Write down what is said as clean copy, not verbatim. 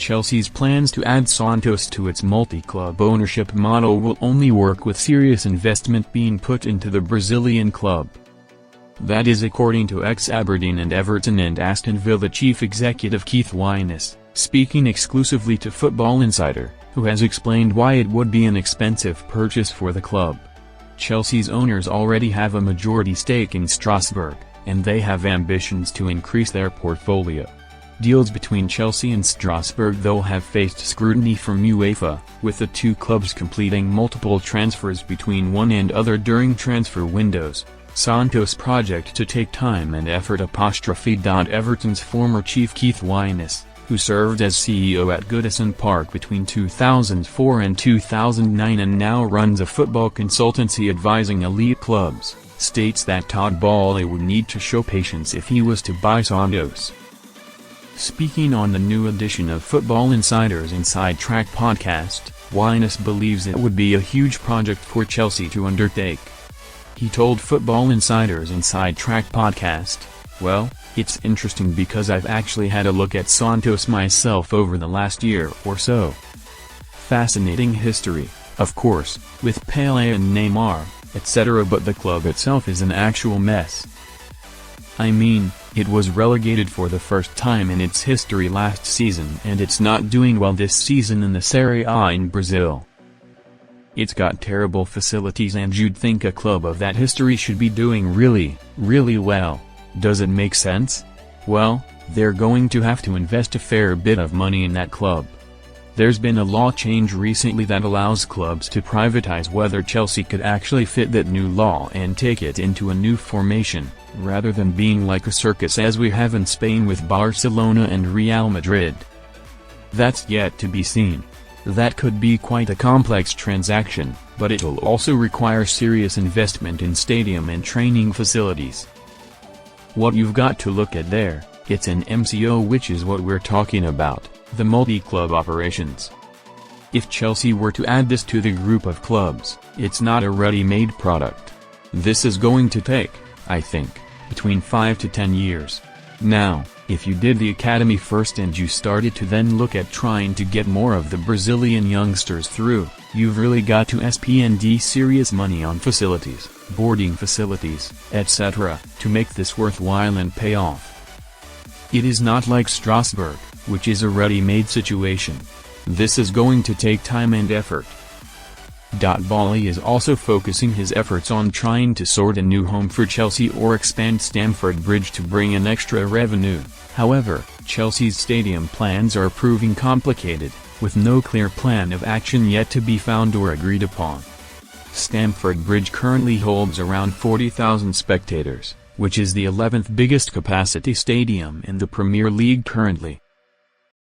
Chelsea's plans to add Santos to its multi-club ownership model will only work with serious investment being put into the Brazilian club. That is according to ex-Aberdeen and Everton and Aston Villa chief executive Keith Wyness, speaking exclusively to Football Insider, who has explained why it would be an expensive purchase for the club. Chelsea's owners already have a majority stake in Strasbourg, and they have ambitions to increase their portfolio. Deals between Chelsea and Strasbourg though have faced scrutiny from UEFA, with the two clubs completing multiple transfers between one and other during transfer windows. Santos' project to take time and effort. Everton's former chief Keith Wyness, who served as CEO at Goodison Park between 2004 and 2009 and now runs a football consultancy advising elite clubs, states that Todd Boehly would need to show patience if he was to buy Santos. Speaking on the new edition of Football Insider's Inside Track podcast, Wyness believes it would be a huge project for Chelsea to undertake. He told Football Insider's Inside Track podcast, "Well, it's interesting because I've actually had a look at Santos myself over the last year or so. Fascinating history, of course, with Pelé and Neymar, etc., but the club itself is an actual mess. I mean, it was relegated for the first time in its history last season and it's not doing well this season in the Serie A in Brazil. It's got terrible facilities and you'd think a club of that history should be doing really, really well. Does it make sense? Well, they're going to have to invest a fair bit of money in that club. There's been a law change recently that allows clubs to privatize whether Chelsea could actually fit that new law and take it into a new formation, rather than being like a circus as we have in Spain with Barcelona and Real Madrid. That's yet to be seen. That could be quite a complex transaction, but it'll also require serious investment in stadium and training facilities. What you've got to look at there, it's an MCO, which is what we're talking about, the multi-club operations. If Chelsea were to add this to the group of clubs, it's not a ready-made product. This is going to take, I think, between 5 to 10 years. Now, if you did the academy first and you started to then look at trying to get more of the Brazilian youngsters through, you've really got to spend serious money on facilities, boarding facilities, etc., to make this worthwhile and pay off. It is not like Strasbourg, which is a ready-made situation. This is going to take time and effort. Boehly is also focusing his efforts on trying to sort a new home for Chelsea or expand Stamford Bridge to bring in extra revenue. However, Chelsea's stadium plans are proving complicated, with no clear plan of action yet to be found or agreed upon. Stamford Bridge currently holds around 40,000 spectators, which is the 11th biggest capacity stadium in the Premier League currently.